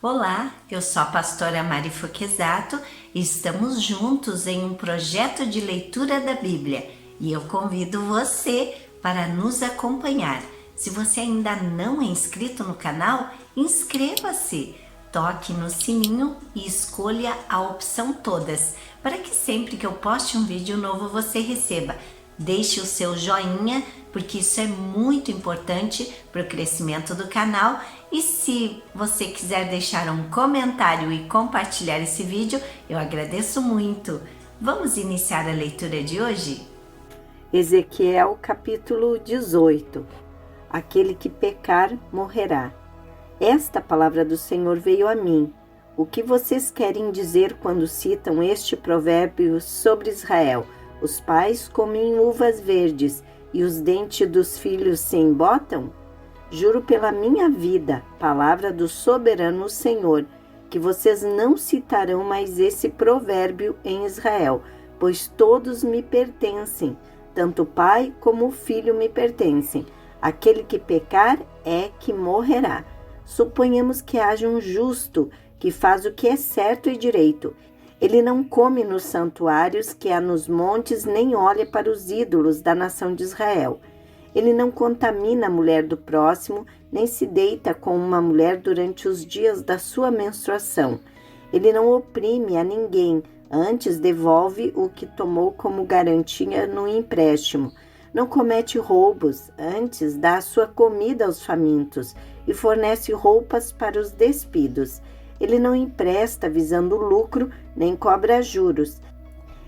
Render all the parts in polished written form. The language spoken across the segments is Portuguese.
Olá, eu sou a pastora Mari Foquesato e estamos juntos em um projeto de leitura da Bíblia e eu convido você para nos acompanhar. Se você ainda não é inscrito no canal, inscreva-se, toque no sininho e escolha a opção todas, para que sempre que eu poste um vídeo novo você receba. Deixe o seu joinha, porque isso é muito importante para o crescimento do canal. E se você quiser deixar um comentário e compartilhar esse vídeo, eu agradeço muito. Vamos iniciar a leitura de hoje? Ezequiel capítulo 18. Aquele que pecar morrerá. Esta palavra do Senhor veio a mim. O que vocês querem dizer quando citam este provérbio sobre Israel? Os pais comem uvas verdes e os dentes dos filhos se embotam? Juro pela minha vida, palavra do soberano Senhor, que vocês não citarão mais esse provérbio em Israel, pois todos me pertencem, tanto o pai como o filho me pertencem. Aquele que pecar é que morrerá. Suponhamos que haja um justo que faz o que é certo e direito. Ele não come nos santuários que há nos montes, nem olha para os ídolos da nação de Israel. Ele não contamina a mulher do próximo, nem se deita com uma mulher durante os dias da sua menstruação. Ele não oprime a ninguém, antes devolve o que tomou como garantia no empréstimo. Não comete roubos, antes dá a sua comida aos famintos e fornece roupas para os despidos. Ele não empresta visando lucro, nem cobra juros.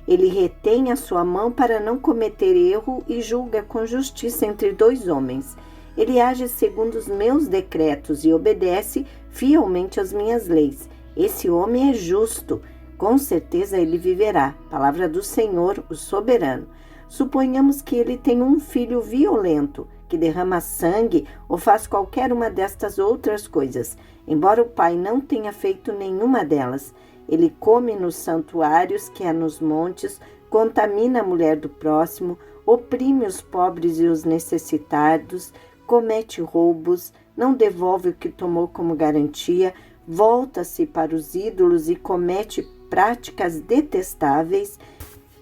Ele retém a sua mão para não cometer erro e julga com justiça entre dois homens. Ele age segundo os meus decretos e obedece fielmente às minhas leis. Esse homem é justo, com certeza ele viverá. Palavra do Senhor, o soberano. Suponhamos que ele tem um filho violento, que derrama sangue ou faz qualquer uma destas outras coisas. Embora o pai não tenha feito nenhuma delas, ele come nos santuários que há nos montes, contamina a mulher do próximo, oprime os pobres e os necessitados, comete roubos, não devolve o que tomou como garantia, volta-se para os ídolos e comete práticas detestáveis,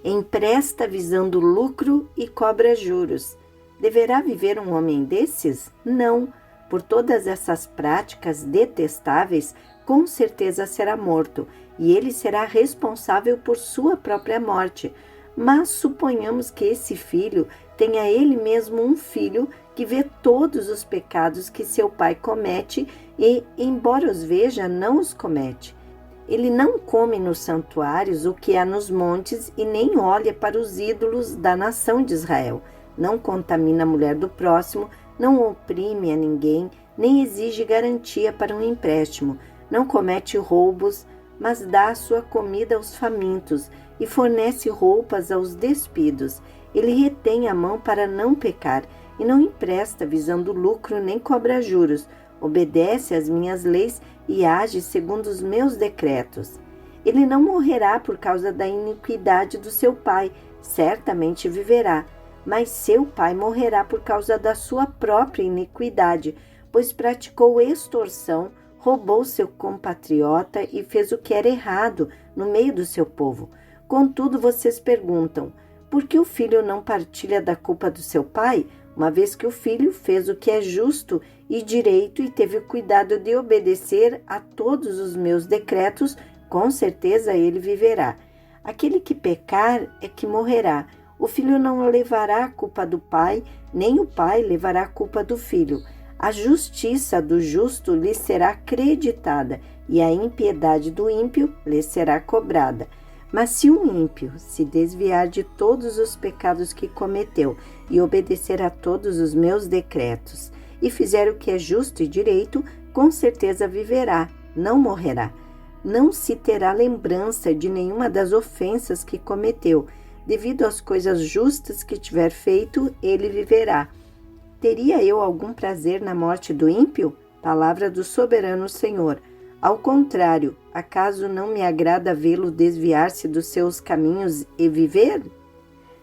empresta visando lucro e cobra juros. Deverá viver um homem desses? Não. Por todas essas práticas detestáveis, com certeza será morto, e ele será responsável por sua própria morte. Mas suponhamos que esse filho tenha ele mesmo um filho que vê todos os pecados que seu pai comete e, embora os veja, não os comete. Ele não come nos santuários o que há nos montes e nem olha para os ídolos da nação de Israel. Não contamina a mulher do próximo, não oprime a ninguém, nem exige garantia para um empréstimo, não comete roubos, mas dá a sua comida aos famintos e fornece roupas aos despidos. Ele retém a mão para não pecar e não empresta visando lucro nem cobra juros, obedece às minhas leis e age segundo os meus decretos. Ele não morrerá por causa da iniquidade do seu pai, certamente viverá. Mas seu pai morrerá por causa da sua própria iniquidade, pois praticou extorsão, roubou seu compatriota e fez o que era errado no meio do seu povo. Contudo, vocês perguntam, por que o filho não partilha da culpa do seu pai, uma vez que o filho fez o que é justo e direito e teve o cuidado de obedecer a todos os meus decretos? Com certeza ele viverá. Aquele que pecar é que morrerá. O filho não levará a culpa do pai, nem o pai levará a culpa do filho. A justiça do justo lhe será acreditada, e a impiedade do ímpio lhe será cobrada. Mas se um ímpio se desviar de todos os pecados que cometeu e obedecer a todos os meus decretos, e fizer o que é justo e direito, com certeza viverá, não morrerá. Não se terá lembrança de nenhuma das ofensas que cometeu. Devido às coisas justas que tiver feito, ele viverá. Teria eu algum prazer na morte do ímpio? Palavra do soberano Senhor. Ao contrário, acaso não me agrada vê-lo desviar-se dos seus caminhos e viver?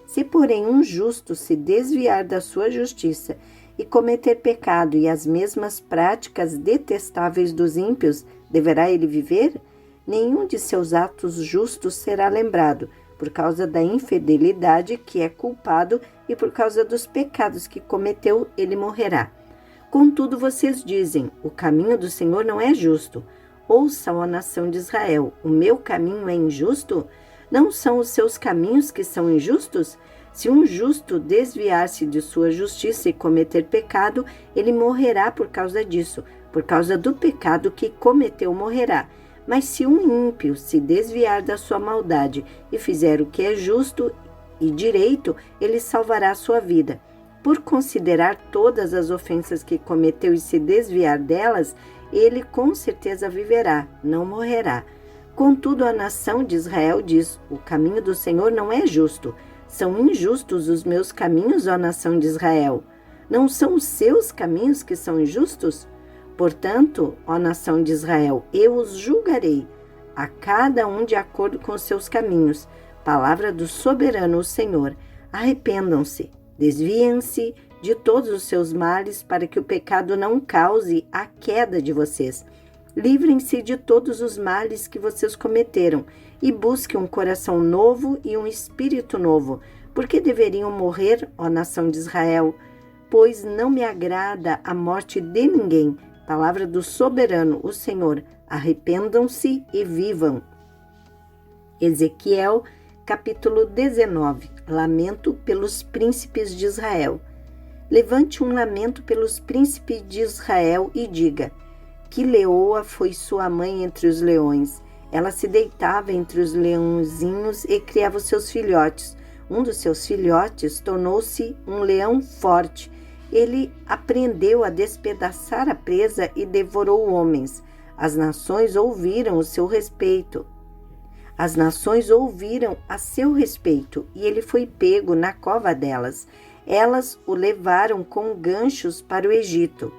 Se, porém, um justo se desviar da sua justiça e cometer pecado e as mesmas práticas detestáveis dos ímpios, deverá ele viver? Nenhum de seus atos justos será lembrado, por causa da infidelidade que é culpado e por causa dos pecados que cometeu, ele morrerá. Contudo, vocês dizem, o caminho do Senhor não é justo. Ouçam, ó nação de Israel, o meu caminho é injusto? Não são os seus caminhos que são injustos? Se um justo desviar-se de sua justiça e cometer pecado, ele morrerá por causa disso, por causa do pecado que cometeu morrerá. Mas se um ímpio se desviar da sua maldade e fizer o que é justo e direito, ele salvará a sua vida. Por considerar todas as ofensas que cometeu e se desviar delas, ele com certeza viverá, não morrerá. Contudo, a nação de Israel diz, o caminho do Senhor não é justo. São injustos os meus caminhos, ó nação de Israel. Não são os seus caminhos que são injustos? Portanto, ó nação de Israel, eu os julgarei, a cada um de acordo com os seus caminhos. Palavra do soberano, o Senhor. Arrependam-se, desviem-se de todos os seus males, para que o pecado não cause a queda de vocês. Livrem-se de todos os males que vocês cometeram e busquem um coração novo e um espírito novo. Porque deveriam morrer, ó nação de Israel? Pois não me agrada a morte de ninguém. Palavra do soberano, o Senhor. Arrependam-se e vivam. Ezequiel, capítulo 19. Lamento pelos príncipes de Israel. Levante um lamento pelos príncipes de Israel e diga: que leoa foi sua mãe entre os leões. Ela se deitava entre os leãozinhos e criava os seus filhotes. Um dos seus filhotes tornou-se um leão forte. Ele aprendeu a despedaçar a presa e devorou homens. As nações ouviram o seu respeito. As nações ouviram a seu respeito, e ele foi pego na cova delas. Elas o levaram com ganchos para o Egito.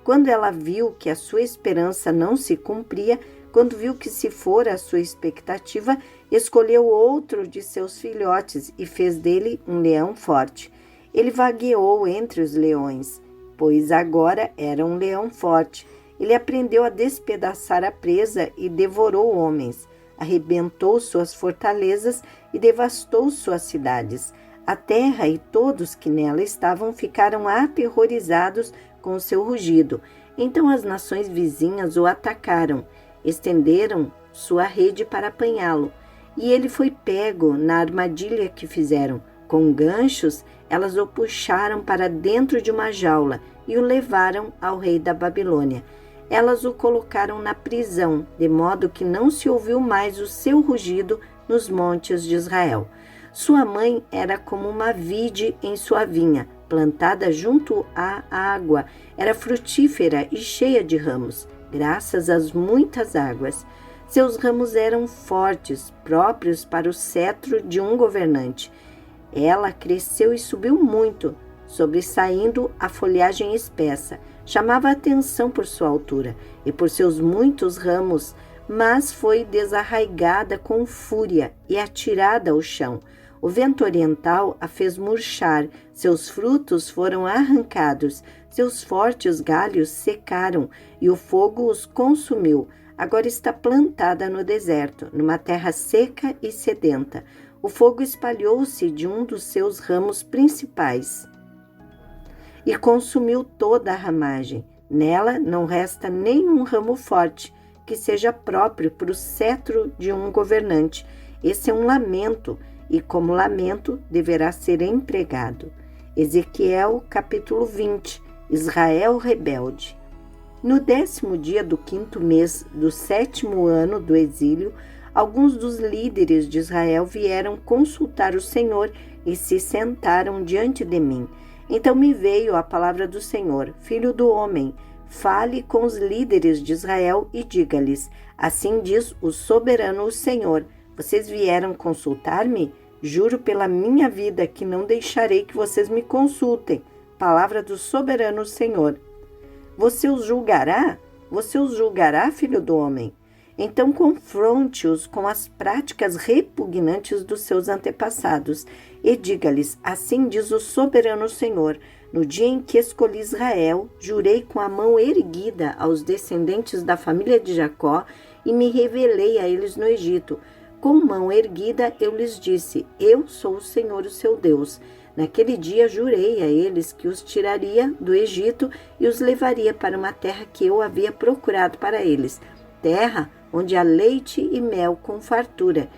Quando ela viu que a sua esperança não se cumpria, quando viu que se fora a sua expectativa, escolheu outro de seus filhotes e fez dele um leão forte. Ele vagueou entre os leões, pois agora era um leão forte. Ele aprendeu a despedaçar a presa e devorou homens. Arrebentou suas fortalezas e devastou suas cidades. A terra e todos que nela estavam ficaram aterrorizados com o seu rugido. Então as nações vizinhas o atacaram, estenderam sua rede para apanhá-lo, e ele foi pego na armadilha que fizeram. Com ganchos, elas o puxaram para dentro de uma jaula e o levaram ao rei da Babilônia. Elas o colocaram na prisão, de modo que não se ouviu mais o seu rugido nos montes de Israel. Sua mãe era como uma vide em sua vinha, plantada junto à água. Era frutífera e cheia de ramos, graças às muitas águas. Seus ramos eram fortes, próprios para o cetro de um governante. Ela cresceu e subiu muito, sobressaindo a folhagem espessa. Chamava a atenção por sua altura e por seus muitos ramos, mas foi desarraigada com fúria e atirada ao chão. O vento oriental a fez murchar, seus frutos foram arrancados, seus fortes galhos secaram e o fogo os consumiu. Agora está plantada no deserto, numa terra seca e sedenta. O fogo espalhou-se de um dos seus ramos principais e consumiu toda a ramagem. Nela não resta nenhum ramo forte que seja próprio para o cetro de um governante. Esse é um lamento, e como lamento deverá ser empregado. Ezequiel, capítulo 20. Israel rebelde. No 10º dia do 5º mês do 7º ano do exílio, alguns dos líderes de Israel vieram consultar o Senhor e se sentaram diante de mim. Então me veio a palavra do Senhor: filho do homem, fale com os líderes de Israel e diga-lhes: assim diz o soberano, o Senhor, vocês vieram consultar-me? Juro pela minha vida que não deixarei que vocês me consultem. Palavra do soberano, o Senhor. Você os julgará? Você os julgará, filho do homem? Então confronte-os com as práticas repugnantes dos seus antepassados e diga-lhes: assim diz o soberano Senhor, No dia em que escolhi Israel, jurei com a mão erguida aos descendentes da família de Jacó e me revelei a eles no Egito. Com mão erguida eu lhes disse: Eu sou o Senhor, o seu Deus. Naquele dia jurei a eles que os tiraria do Egito e os levaria para uma terra que eu havia procurado para eles, terra onde há leite e mel com fartura,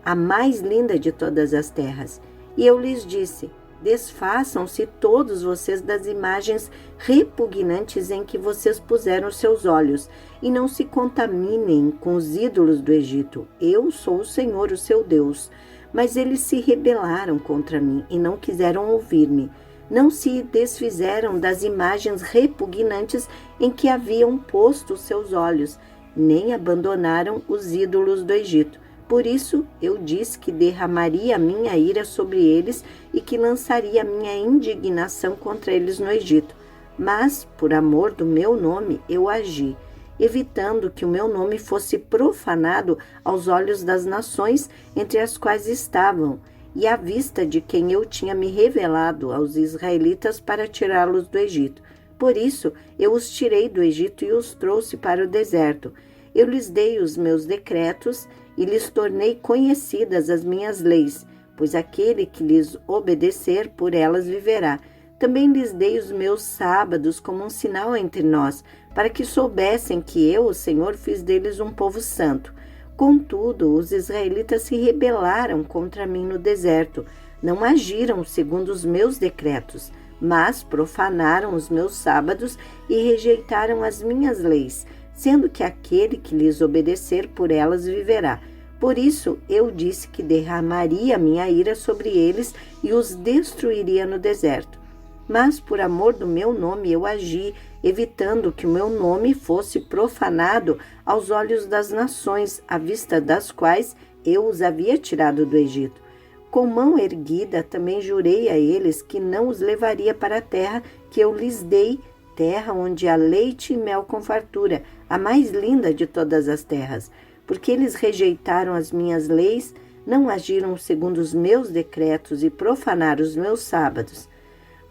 a mais linda de todas as terras. E eu lhes disse: Desfaçam-se todos vocês das imagens repugnantes em que vocês puseram os seus olhos, e não se contaminem com os ídolos do Egito. Eu sou o Senhor, o seu Deus. Mas eles se rebelaram contra mim e não quiseram ouvir-me. Não se desfizeram das imagens repugnantes em que haviam posto os seus olhos, nem abandonaram os ídolos do Egito. Por isso eu disse que derramaria a minha ira sobre eles e que lançaria a minha indignação contra eles no Egito. Mas, por amor do meu nome, eu agi, evitando que o meu nome fosse profanado aos olhos das nações entre as quais estavam, e à vista de quem eu tinha me revelado aos israelitas para tirá-los do Egito. Por isso eu os tirei do Egito e os trouxe para o deserto. Eu lhes dei os meus decretos e lhes tornei conhecidas as minhas leis, pois aquele que lhes obedecer por elas viverá. Também lhes dei os meus sábados como um sinal entre nós, para que soubessem que eu, o Senhor, fiz deles um povo santo. Contudo, os israelitas se rebelaram contra mim no deserto, não agiram segundo os meus decretos, mas profanaram os meus sábados e rejeitaram as minhas leis, sendo que aquele que lhes obedecer por elas viverá. Por isso eu disse que derramaria minha ira sobre eles e os destruiria no deserto. Mas por amor do meu nome eu agi, evitando que o meu nome fosse profanado aos olhos das nações, à vista das quais eu os havia tirado do Egito. Com mão erguida também jurei a eles que não os levaria para a terra que eu lhes dei, terra onde há leite e mel com fartura, a mais linda de todas as terras, porque eles rejeitaram as minhas leis, não agiram segundo os meus decretos e profanaram os meus sábados.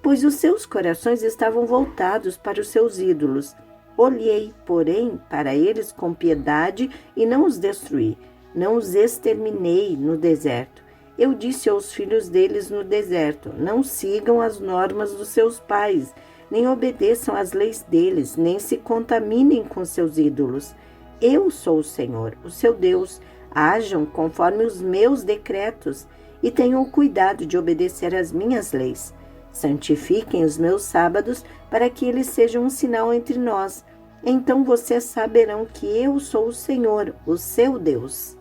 Pois os seus corações estavam voltados para os seus ídolos. Olhei, porém, para eles com piedade e não os destruí, não os exterminei no deserto. Eu disse aos filhos deles no deserto: não sigam as normas dos seus pais, nem obedeçam às leis deles, nem se contaminem com seus ídolos. Eu sou o Senhor, o seu Deus. Ajam conforme os meus decretos e tenham o cuidado de obedecer às minhas leis. Santifiquem os meus sábados para que eles sejam um sinal entre nós. Então vocês saberão que eu sou o Senhor, o seu Deus.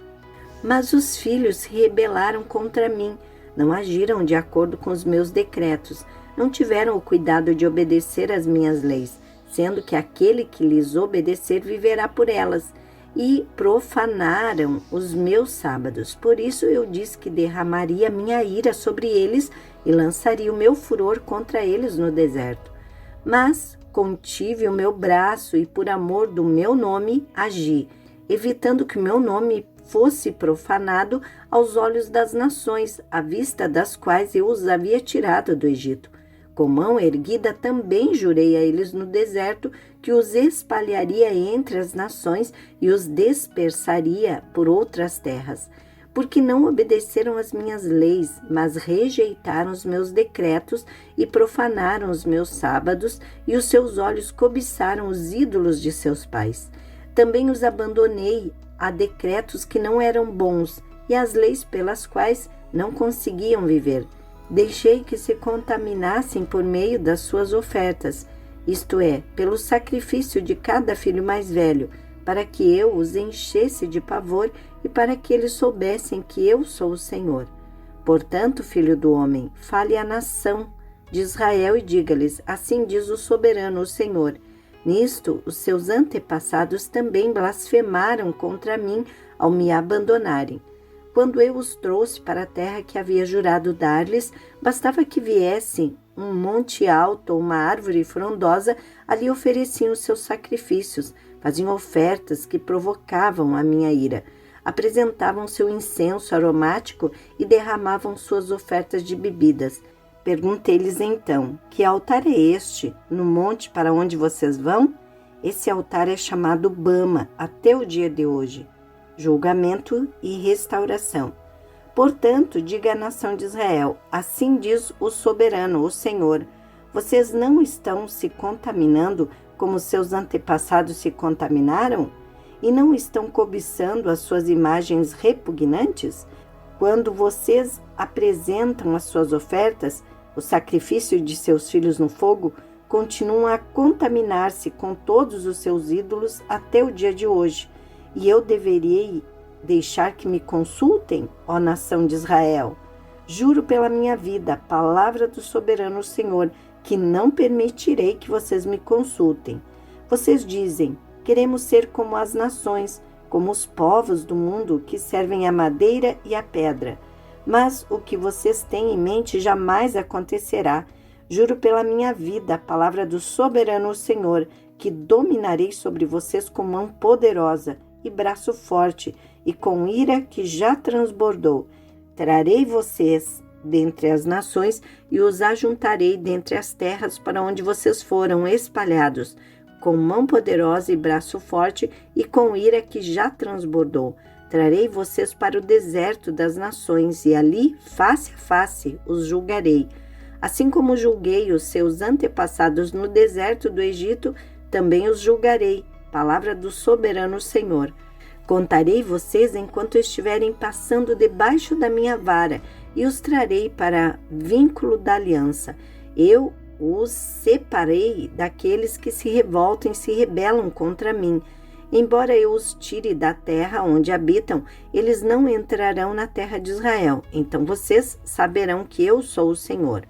Mas os filhos se rebelaram contra mim, não agiram de acordo com os meus decretos, não tiveram o cuidado de obedecer às minhas leis, sendo que aquele que lhes obedecer viverá por elas, e profanaram os meus sábados. Por isso eu disse que derramaria minha ira sobre eles e lançaria o meu furor contra eles no deserto. Mas contive o meu braço e por amor do meu nome agi, evitando que o meu nome fosse profanado aos olhos das nações, à vista das quais eu os havia tirado do Egito. Com mão erguida também jurei a eles no deserto que os espalharia entre as nações e os dispersaria por outras terras, porque não obedeceram às minhas leis, mas rejeitaram os meus decretos e profanaram os meus sábados, e os seus olhos cobiçaram os ídolos de seus pais. Também os abandonei a decretos que não eram bons e às leis pelas quais não conseguiam viver. Deixei que se contaminassem por meio das suas ofertas, isto é, pelo sacrifício de cada filho mais velho, para que eu os enchesse de pavor e para que eles soubessem que eu sou o Senhor. Portanto, filho do homem, fale à nação de Israel e diga-lhes: assim diz o soberano, o Senhor. Nisto, os seus antepassados também blasfemaram contra mim ao me abandonarem. Quando eu os trouxe para a terra que havia jurado dar-lhes, bastava que viessem um monte alto ou uma árvore frondosa, ali ofereciam os seus sacrifícios, faziam ofertas que provocavam a minha ira, apresentavam seu incenso aromático e derramavam suas ofertas de bebidas. Perguntei-lhes então: que altar é este no monte para onde vocês vão? Esse altar é chamado Bama até o dia de hoje, julgamento e restauração. Portanto, diga à nação de Israel: assim diz o soberano, o Senhor: vocês não estão se contaminando como seus antepassados se contaminaram? E não estão cobiçando as suas imagens repugnantes? Quando vocês apresentam as suas ofertas, o sacrifício de seus filhos no fogo, continuam a contaminar-se com todos os seus ídolos até o dia de hoje. E eu deveria deixar que me consultem, ó nação de Israel? Juro pela minha vida, a palavra do soberano Senhor, que não permitirei que vocês me consultem. Vocês dizem: queremos ser como as nações, como os povos do mundo que servem a madeira e a pedra. Mas o que vocês têm em mente jamais acontecerá. Juro pela minha vida, a palavra do soberano Senhor, que dominarei sobre vocês com mão poderosa e braço forte, e com ira que já transbordou. Trarei vocês dentre as nações e os ajuntarei dentre as terras para onde vocês foram espalhados, com mão poderosa e braço forte e com ira que já transbordou. Trarei vocês para o deserto das nações e ali, face a face, os julgarei. Assim como julguei os seus antepassados no deserto do Egito, também os julgarei. Palavra do soberano Senhor. Contarei vocês enquanto estiverem passando debaixo da minha vara e os trarei para vínculo da aliança. Eu os separei daqueles que se revoltam e se rebelam contra mim. Embora eu os tire da terra onde habitam, eles não entrarão na terra de Israel. Então vocês saberão que eu sou o Senhor.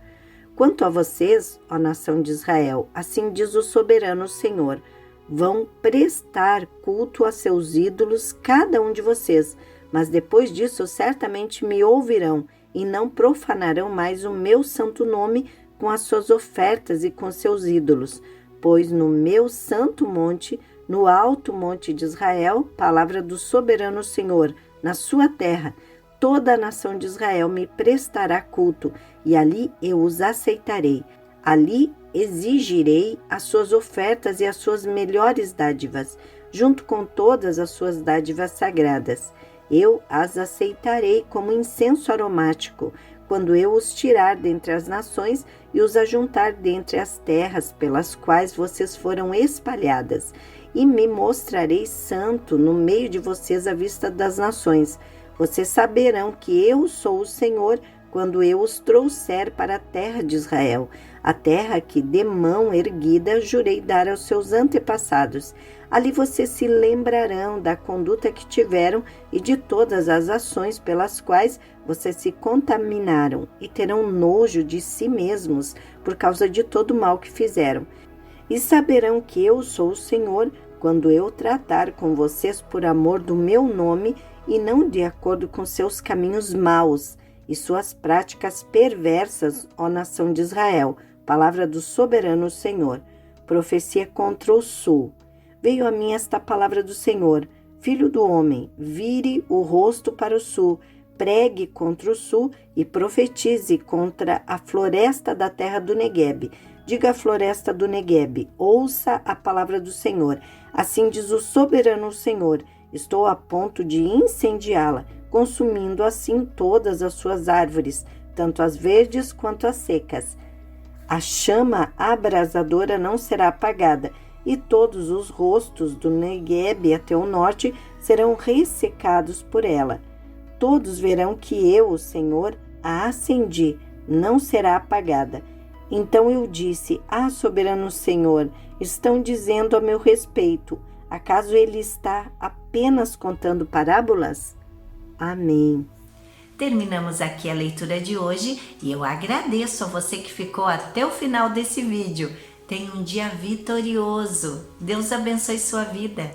Quanto a vocês, ó nação de Israel, assim diz o soberano Senhor: vão prestar culto a seus ídolos, cada um de vocês, mas depois disso certamente me ouvirão e não profanarão mais o meu santo nome com as suas ofertas e com seus ídolos, pois no meu santo monte, no alto monte de Israel, palavra do soberano Senhor, na sua terra, toda a nação de Israel me prestará culto, e ali eu os aceitarei. Ali exigirei as suas ofertas e as suas melhores dádivas, junto com todas as suas dádivas sagradas. Eu as aceitarei como incenso aromático, quando eu os tirar dentre as nações e os ajuntar dentre as terras pelas quais vocês foram espalhadas, e me mostrarei santo no meio de vocês à vista das nações. Vocês saberão que eu sou o Senhor quando eu os trouxer para a terra de Israel, a terra que de mão erguida jurei dar aos seus antepassados. Ali vocês se lembrarão da conduta que tiveram e de todas as ações pelas quais vocês se contaminaram, e terão nojo de si mesmos por causa de todo o mal que fizeram. E saberão que eu sou o Senhor quando eu tratar com vocês por amor do meu nome e não de acordo com seus caminhos maus e suas práticas perversas, ó nação de Israel. Palavra do soberano Senhor. Profecia contra o sul. Veio a mim esta palavra do Senhor: filho do homem, vire o rosto para o sul, pregue contra o sul e profetize contra a floresta da terra do Neguebe. Diga à floresta do Neguebe: ouça a palavra do Senhor. Assim diz o soberano Senhor: estou a ponto de incendiá-la, consumindo assim todas as suas árvores, tanto as verdes quanto as secas. A chama abrasadora não será apagada, e todos os rostos do Neguebe até o norte serão ressecados por ela. Todos verão que eu, o Senhor, a acendi, não será apagada. Então eu disse: ah, soberano Senhor, estão dizendo a meu respeito, acaso ele está apenas contando parábolas? Amém. Terminamos aqui a leitura de hoje e eu agradeço a você que ficou até o final desse vídeo. Tenha um dia vitorioso. Deus abençoe sua vida.